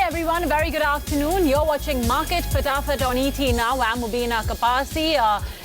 everyone, a very good afternoon. You're watching Market Fatafat on ET now. I'm Mubina Kapasi.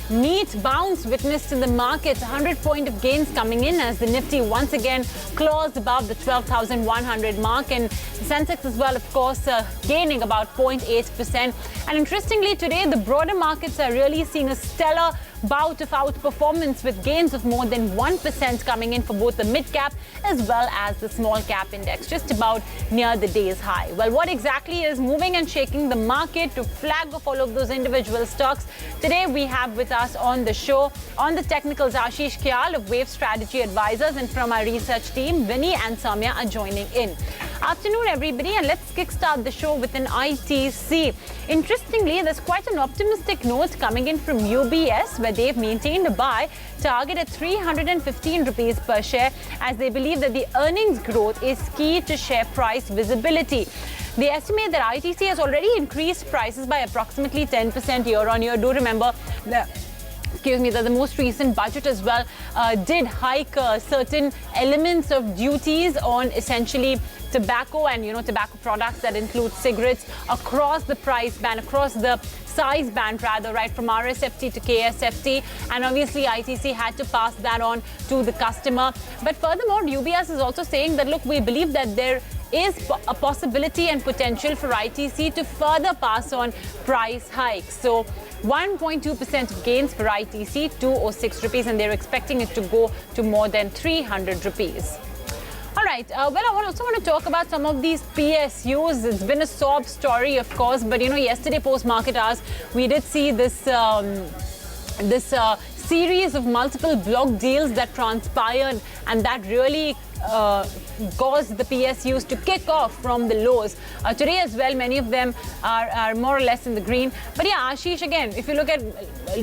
Neat bounce witnessed in the markets, 100-point of gains coming in as the Nifty once again closed above the 12,100 mark, and the Sensex as well, of course, gaining about 0.8%. And interestingly, today the broader markets are really seeing a stellar bout of outperformance with gains of more than 1% coming in for both the mid-cap as well as the small-cap index, just about near the day's high. Well, what exactly is moving and shaking the market to flag off all of those individual stocks? Today we have with us on the show, on the technicals, Ashish Kyal of Wave Strategy Advisors, and from our research team, Vinny and Samya are joining in. Afternoon, everybody, and let's kickstart the show with an ITC. Interestingly, there's quite an optimistic note coming in from UBS, where they've maintained a buy target at 315 rupees per share, as they believe that the earnings growth is key to share price visibility. They estimate that ITC has already increased prices by approximately 10% year on year. Do remember that the most recent budget as well did hike certain elements of duties on essentially tobacco and tobacco products that include cigarettes across the price band, across the size band rather, right from RSFT to KSFT, and obviously ITC had to pass that on to the customer. But furthermore, UBS is also saying that, look, we believe that there is a possibility and potential for ITC to further pass on price hikes. So 1.2% of gains for ITC, 206 rupees, and they're expecting it to go to more than 300 rupees. All right, well, I also want to talk about some of these PSUs. It's been a sob story, of course, but yesterday post-market hours, we did see this series of multiple block deals that transpired, and that really caused the PSUs to kick off from the lows. Today as well, many of them are more or less in the green. But yeah, Ashish, again, if you look at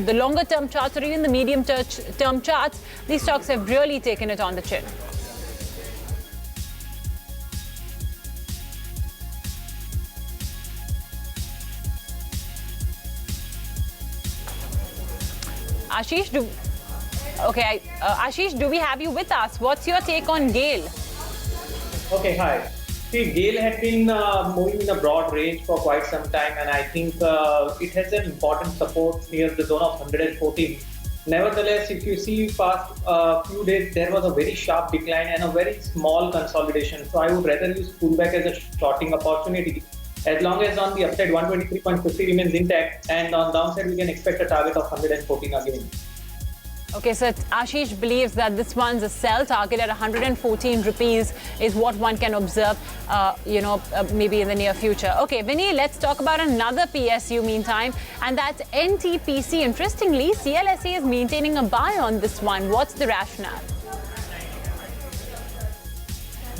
the longer term charts or even the medium term charts, these stocks have really taken it on the chin. Ashish, Ashish, do we have you with us? What's your take on GAIL? Okay, hi. See, GAIL had been moving in a broad range for quite some time, and I think it has an important support near the zone of 114. Nevertheless, if you see past few days, there was a very sharp decline and a very small consolidation. So I would rather use pullback as a shorting opportunity. As long as on the upside 123.50 remains intact, and on downside we can expect a target of 114 again. Okay, so Ashish believes that this one's a sell target at 114 rupees is what one can observe, maybe in the near future. Okay, Vinny, let's talk about another PSU meantime, and that's NTPC. Interestingly, CLSA is maintaining a buy on this one. What's the rationale?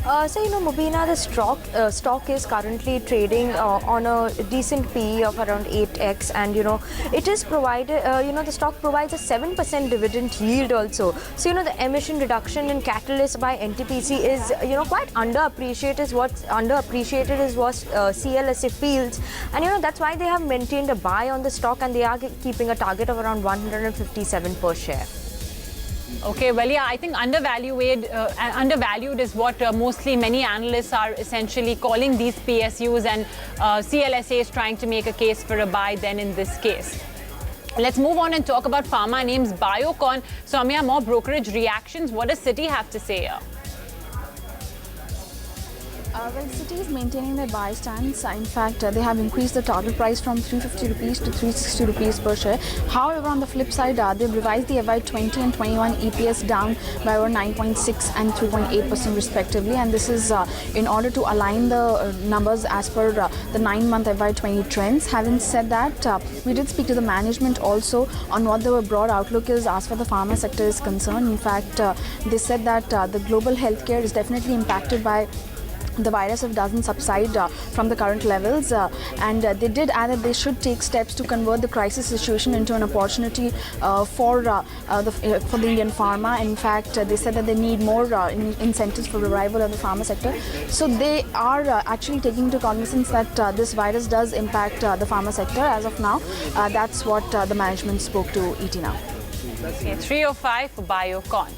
Mubina, the stock is currently trading on a decent PE of around 8x, and it is provided, the stock provides a 7% dividend yield also. So the emission reduction in catalyst by NTPC is quite underappreciated. What's underappreciated is what CLSA feels, and that's why they have maintained a buy on the stock, and they are keeping a target of around 157 per share. Okay, well, yeah, I think undervalued is what mostly many analysts are essentially calling these PSUs, and CLSA is trying to make a case for a buy then in this case. Let's move on and talk about pharma names. Biocon. Soumya, more brokerage reactions. What does Citi have to say here? Well, Citi is maintaining their buy stance. In fact, they have increased the target price from 350 rupees to 360 rupees per share. However, on the flip side, they've revised the FY 20 and 21 EPS down by over 9.6 and 3.8% respectively. And this is in order to align the numbers as per the 9-month FY 20 trends. Having said that, we did speak to the management also on what the broad outlook is as far the pharma sector is concerned. In fact, they said that the global healthcare is definitely impacted by the virus if doesn't subside from the current levels, and they did add that they should take steps to convert the crisis situation into an opportunity for the Indian pharma. In fact, they said that they need more incentives for revival of the pharma sector. So they are actually taking into cognizance that this virus does impact the pharma sector as of now. That's what the management spoke to ET Now. Okay, 305 for Biocon.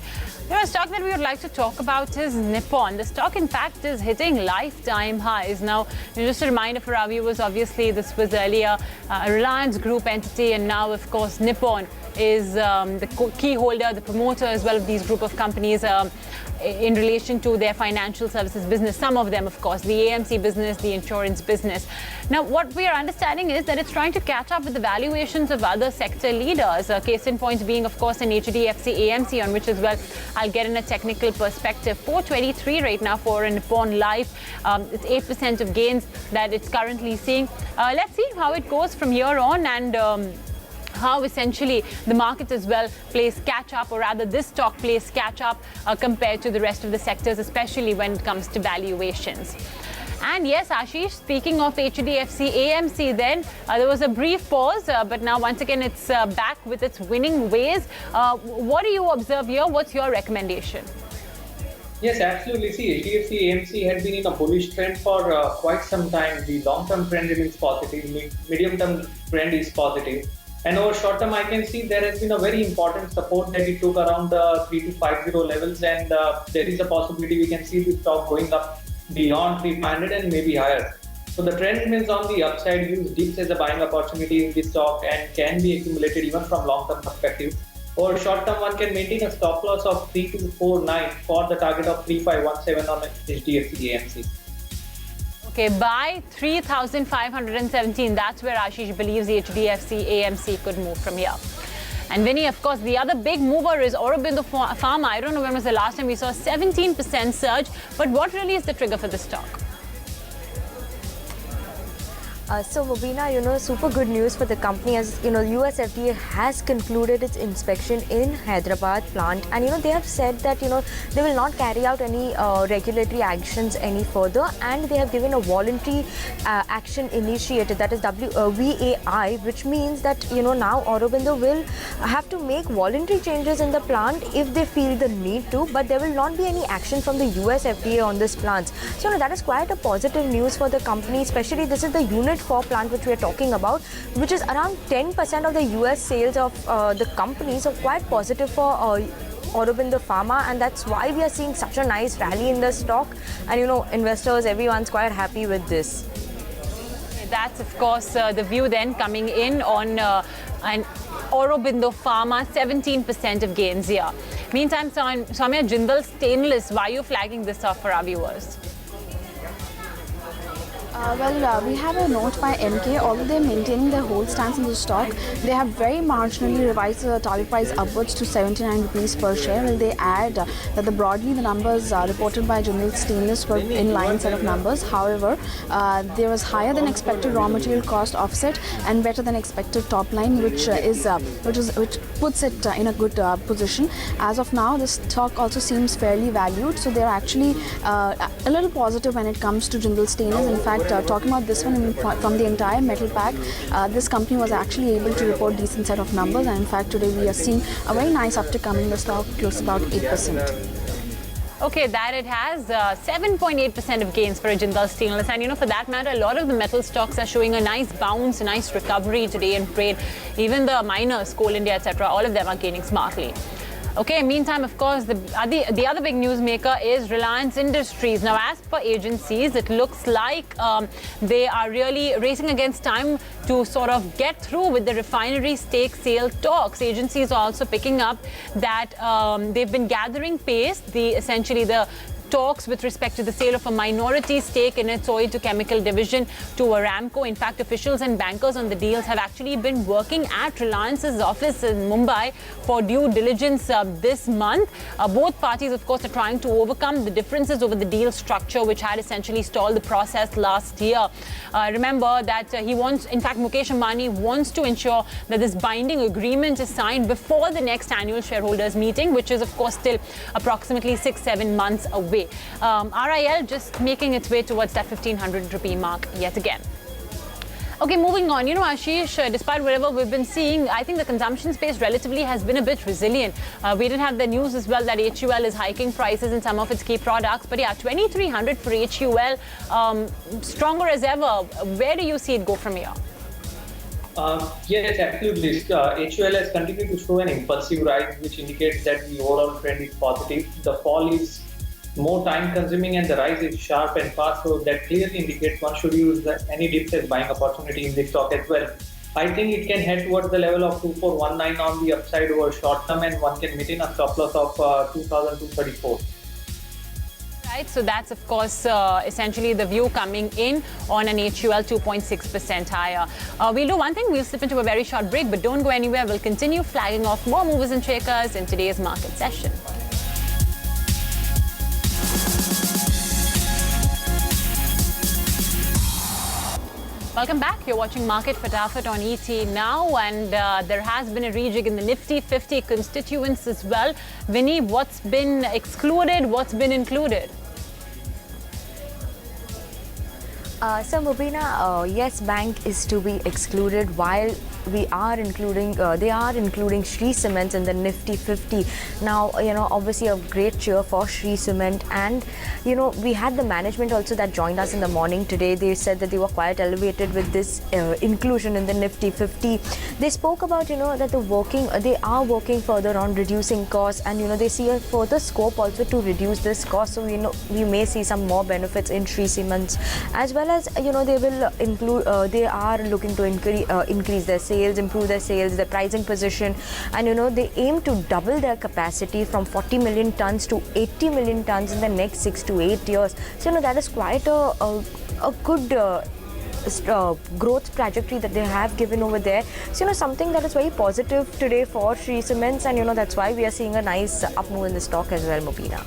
A stock that we would like to talk about is Nippon. The stock, in fact, is hitting lifetime highs. Now, just a reminder for our viewers, obviously, this was earlier a Reliance Group entity, and now, of course, Nippon is the key holder, the promoter as well of these group of companies in relation to their financial services business. Some of them, of course, the AMC business, the insurance business. Now, what we are understanding is that it's trying to catch up with the valuations of other sector leaders. Case in point being, of course, an HDFC AMC, on which as well I'll get in a technical perspective. 423 right now for a Nippon Life. It's 8% of gains that it's currently seeing. Let's see how it goes from here on, and how essentially the market as well plays catch up, or rather this stock plays catch up compared to the rest of the sectors, especially when it comes to valuations. And yes, Ashish, speaking of HDFC AMC, then there was a brief pause, but now once again it's back with its winning ways. What do you observe here? What's your recommendation? Yes, absolutely. See, HDFC AMC had been in a bullish trend for quite some time. The long-term trend remains positive, medium-term trend is positive. And over short term, I can see there has been a very important support that it took around the 3250 levels, and there is a possibility we can see the stock going up beyond 300 and maybe higher. So the trend remains on the upside. Use dips as a buying opportunity in this stock and can be accumulated even from long-term perspective. Over short term, one can maintain a stop loss of 3249 for the target of 3517 on HDFC AMC. Okay, by 3,517, that's where Ashish believes the HDFC AMC could move from here. And Vinny, of course, the other big mover is Aurobindo Pharma. I don't know when was the last time we saw a 17% surge, but what really is the trigger for the stock? So Mubina, super good news for the company, as US FDA has concluded its inspection in Hyderabad plant, and they have said that they will not carry out any regulatory actions any further, and they have given a voluntary action initiated, that is VAI, which means that now Aurobindo will have to make voluntary changes in the plant if they feel the need to, but there will not be any action from the US FDA on this plant. So that is quite a positive news for the company, especially this is the Unit 4 plant which we are talking about, which is around 10% of the US sales of the company, so quite positive for Aurobindo Pharma, and that's why we are seeing such a nice rally in the stock, and investors, everyone's quite happy with this. That's of course the view then coming in on an Aurobindo Pharma, 17% of gains here. Meantime, Soumya, Jindal Stainless, why are you flagging this off for our viewers? We have a note by MK. Although they're maintaining their hold stance in the stock, they have very marginally revised the target price upwards to 79 rupees per share. Well, they add that broadly the numbers reported by Jindal Stainless were in line set of numbers. However, there was higher than expected raw material cost offset and better than expected top line, which puts it in a good position. As of now, the stock also seems fairly valued, so they're actually a little positive when it comes to Jindal Stainless. In fact, talking about this one from the entire metal pack, this company was actually able to report decent set of numbers, and in fact today we are seeing a very nice uptick coming in the stock, close to about 8%. Okay, that it has 7.8% of gains for a Jindal Stainless, and for that matter, a lot of the metal stocks are showing a nice bounce, a nice recovery today in trade. Even the miners, Coal India, etc., all of them are gaining smartly. Okay, meantime, of course, the other big newsmaker is Reliance Industries. Now, as per agencies, it looks like they are really racing against time to sort of get through with the refinery stake sale talks. Agencies are also picking up that they've been gathering pace. Essentially the talks with respect to the sale of a minority stake in its oil to chemical division to Aramco. In fact, officials and bankers on the deals have actually been working at Reliance's office in Mumbai for due diligence this month. Both parties, of course, are trying to overcome the differences over the deal structure, which had essentially stalled the process last year. Remember that Mukesh Ambani wants to ensure that this binding agreement is signed before the next annual shareholders meeting, which is, of course, still approximately 6-7 months away. RIL just making its way towards that 1,500 rupee mark yet again. Okay, moving on. Ashish, despite whatever we've been seeing, I think the consumption space relatively has been a bit resilient. We did have the news as well that HUL is hiking prices in some of its key products. But yeah, 2,300 for HUL, stronger as ever. Where do you see it go from here? Yes, absolutely. HUL has continued to show an impulsive rise, which indicates that the overall trend is positive. The fall is more time consuming and the rise is sharp and fast, so that clearly indicates one should use any dips as buying opportunity in this stock as well. I think it can head towards the level of 2419 on the upside over short term, and one can maintain a stop loss of 2234. Right, so that's of course essentially the view coming in on an HUL 2.6% higher. We'll do one thing, we'll slip into a very short break, but don't go anywhere. We'll continue flagging off more movers and shakers in today's market session. Welcome back. You're watching Market Fatafat on ET now, and there has been a rejig in the Nifty 50 constituents as well. Vinny, what's been excluded? What's been included? So Mubina, Yes Bank is to be excluded, while we are including, they are including Shree Cement in the Nifty 50. Now, obviously a great cheer for Shree Cement, and, we had the management also that joined us in the morning today. They said that they were quite elevated with this inclusion in the Nifty 50. They spoke about, that they are working further on reducing costs, and, they see a further scope also to reduce this cost. So, we may see some more benefits in Shree Cement, as well as, they will include, they are looking to increase their sales, improve their sales, their pricing position, and they aim to double their capacity from 40 million tons to 80 million tons in the next 6 to 8 years. So that is quite a good growth trajectory that they have given over there. So something that is very positive today for Shree Cements, and that's why we are seeing a nice up move in the stock as well, Mubina.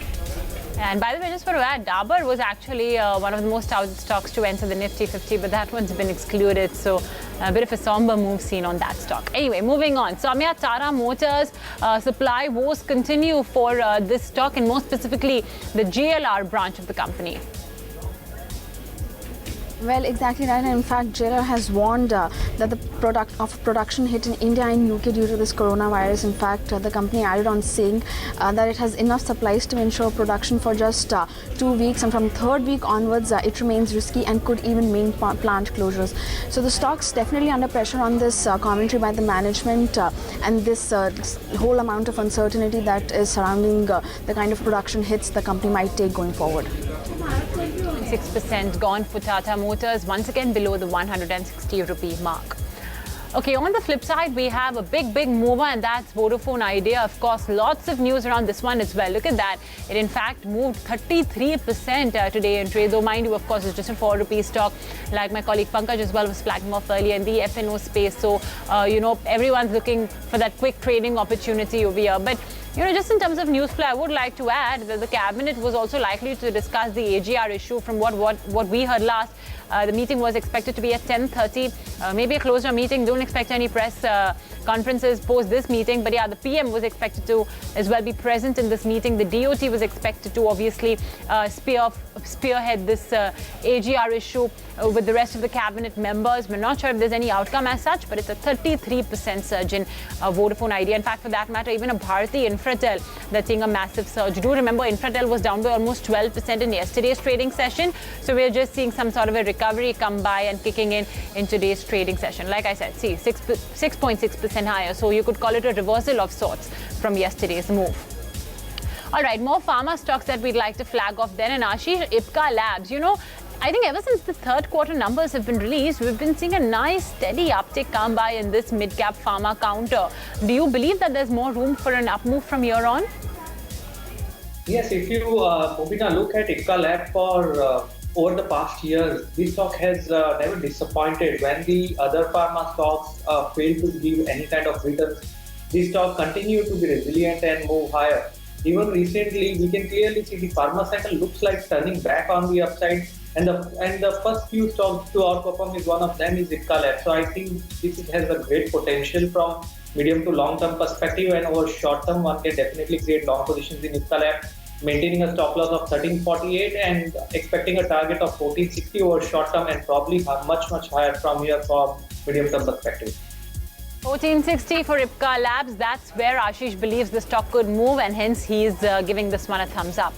And by the way, just for to add, Dabur was actually one of the most touted stocks to enter the Nifty 50, but that one's been excluded. So a bit of a somber move seen on that stock. Anyway, moving on. Soumya, Tata Motors supply woes continue for this stock, and more specifically the GLR branch of the company. Well, exactly right. And in fact, JLR has warned that the production hit in India and UK due to this coronavirus. In fact, the company added on saying that it has enough supplies to ensure production for just 2 weeks, and from third week onwards, it remains risky and could even mean plant closures. So the stock's definitely under pressure on this commentary by the management and this whole amount of uncertainty that is surrounding the kind of production hits the company might take going forward. 6% gone for Tata Motors, once again below the 160 rupee mark. Okay, on the flip side, we have a big mover, and that's Vodafone Idea. Of course, lots of news around this one as well. Look at that. It, in fact, moved 33% today in trade, though, mind you, of course, it's just a 4 rupee stock, like my colleague Pankaj as well was flagging off earlier in the FNO space. So, everyone's looking for that quick trading opportunity over here. But just in terms of news flow, I would like to add that the cabinet was also likely to discuss the AGR issue. From what we heard last, the meeting was expected to be at 10:30, maybe a closed-door meeting. Don't expect any press conferences post this meeting. But yeah, the PM was expected to as well be present in this meeting. The DOT was expected to obviously spearhead this AGR issue with the rest of the cabinet members. We're not sure if there's any outcome as such, but it's a 33% surge in Vodafone Idea. In fact, for that matter, even a Bharti Infratel that's seeing a massive surge. Do remember, Infratel was down by almost 12% in yesterday's trading session. So we're just seeing some sort of a recovery come by and kicking in today's trading session. Like I said, see, 6.6% higher. So you could call it a reversal of sorts from yesterday's move. All right, more pharma stocks that we'd like to flag off then. And Ashish, Ipca Labs, I think ever since the third quarter numbers have been released, we've been seeing a nice steady uptick come by in this mid-cap pharma counter. Do you believe that there's more room for an up move from here on? Yes, if you Mubina, look at Ipca Lab for over the past years, this stock has never disappointed. When the other pharma stocks fail to give any kind of returns, this stock continued to be resilient and move higher. Even recently, we can clearly see the pharma cycle looks like turning back on the upside. And the first few stocks to outperform is one of them is Ipca Lab. So I think this has a great potential from medium to long term perspective, and over short term one can definitely create long positions in Ipca Lab, maintaining a stop loss of 1348 and expecting a target of 1460 over short term, and probably much higher from here from medium term perspective. 1460 for Ipca Labs. That's where Ashish believes the stock could move, and hence he's giving this one a thumbs up.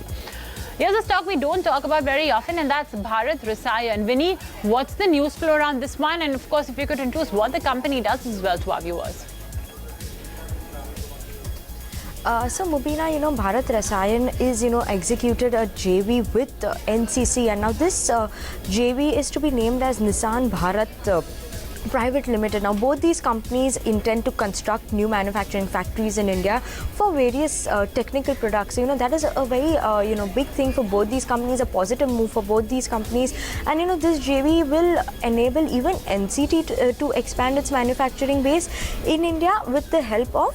Here's a stock we don't talk about very often, and that's Bharat Rasayan. Vinny, what's the news flow around this one? And of course, if you could introduce what the company does as well to our viewers. So Mubina, Bharat Rasayan is, executed a JV with NCC, and now this JV is to be named as Nissan Bharat Private Limited. Now both these companies intend to construct new manufacturing factories in India for various technical products. That is a very big thing for both these companies, a positive move for both these companies. And this JV will enable even NCT to expand its manufacturing base in India with the help of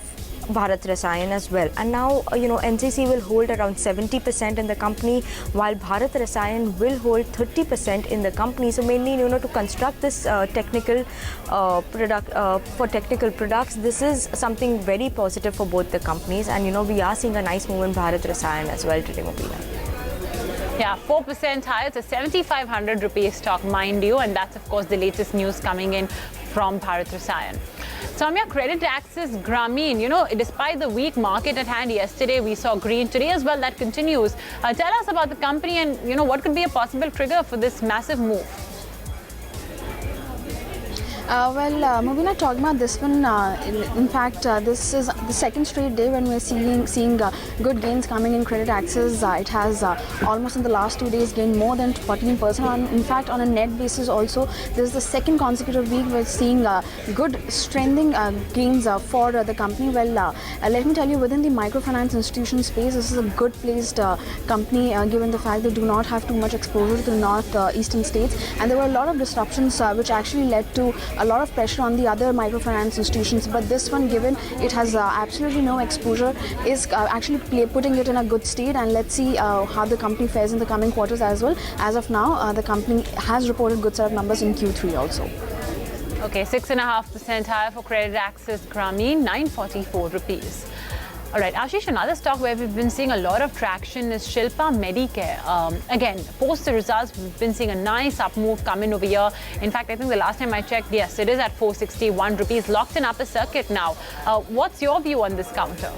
Bharat Rasayan as well. And now NCC will hold around 70% in the company, while Bharat Rasayan will hold 30% in the company. So mainly to construct this technical product for technical products, this is something very positive for both the companies. And we are seeing a nice move in Bharat Rasayan as well today, Mubina. Yeah, 4% higher. It's a 7,500 rupees stock, mind you, and that's of course the latest news coming in from Bharat Rasayan. Soumya, credit access Grameen, despite the weak market at hand yesterday, we saw green. Today as well, that continues. Tell us about the company and, what could be a possible trigger for this massive move. Mubina, talking about this one, in fact, this is the second straight day when we're seeing good gains coming in credit access. It has almost in the last 2 days gained more than 14%. In fact, on a net basis also, this is the second consecutive week we're seeing good strengthening gains for the company. Well, let me tell you, within the microfinance institution space, this is a good placed company given the fact they do not have too much exposure to the northeastern states, and there were a lot of disruptions which actually led to a lot of pressure on the other microfinance institutions, but this one, given it has absolutely no exposure, is actually putting it in a good state. And let's see how the company fares in the coming quarters as well. As of now, the company has reported good set of numbers in Q3 also. Okay, 6.5% higher for credit access Grameen, 944 rupees. All right, Ashish, another stock where we've been seeing a lot of traction is Shilpa Medicare. Again, post the results, we've been seeing a nice up move come in over here. In fact, I think the last time I checked, yes, it is at 461 rupees, locked in upper circuit now. What's your view on this counter?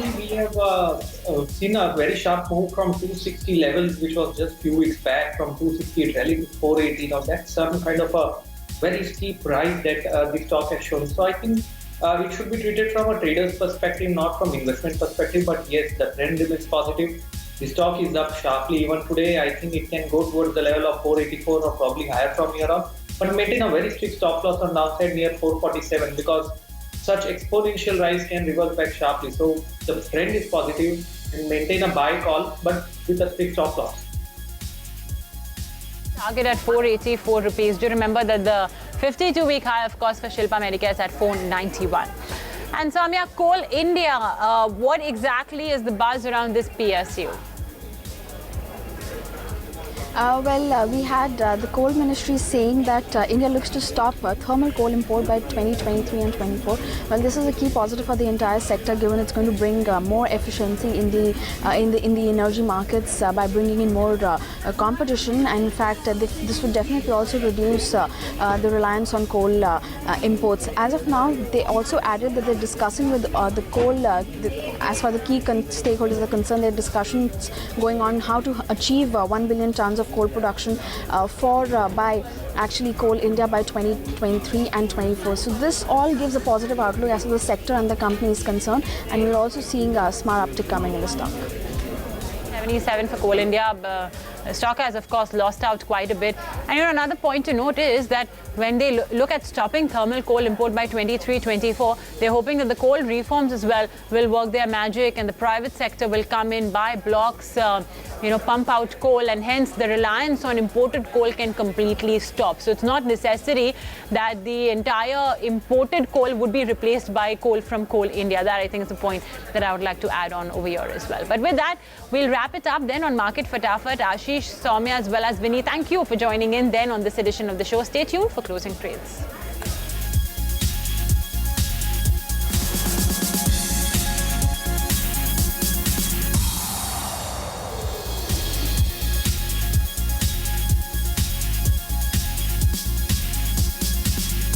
We have seen a very sharp move from 260 levels, which was just few weeks back. From 260 it rallied to 480. Now that's some kind of a very steep rise that the stock has shown. So I think it should be treated from a trader's perspective, not from investment perspective. But yes, the trend remains positive. The stock is up sharply even today. I think it can go towards the level of 484 or probably higher from here on. But maintain a very strict stop loss on downside near 447, because such exponential rise can reverse back sharply. So the trend is positive and maintain a buy call, but with a strict stop loss. Target at 484 rupees. Do remember that the 52-week high, of course, for Shilpa Medicare is at 491. And Soumya, Coal India, what exactly is the buzz around this PSU? We had the coal ministry saying that India looks to stop thermal coal import by 2023 and 24. Well, this is a key positive for the entire sector, given it's going to bring more efficiency in the energy markets by bringing in more competition. And in fact, this would definitely also reduce the reliance on coal imports. As of now, they also added that they're discussing with the coal, as far as the key stakeholders are concerned, there are discussions going on how to achieve 1 billion tons of coal production by actually Coal India by 2023 and 24. So this all gives a positive outlook as to the sector and the company is concerned, and we're also seeing a smart uptick coming in the stock. 77 for Coal India. Stock has, of course, lost out quite a bit. And another point to note is that when they look at stopping thermal coal import by 23-24, they're hoping that the coal reforms as well will work their magic, and the private sector will come in, buy blocks, pump out coal, and hence the reliance on imported coal can completely stop. So it's not necessary that the entire imported coal would be replaced by coal from Coal India. That, I think, is the point that I would like to add on over here as well. But with that, we'll wrap it up then on Market Fatafat. Ashish, Soumya, as well as Vinny, thank you for joining in then on this edition of the show. Stay tuned for closing trades.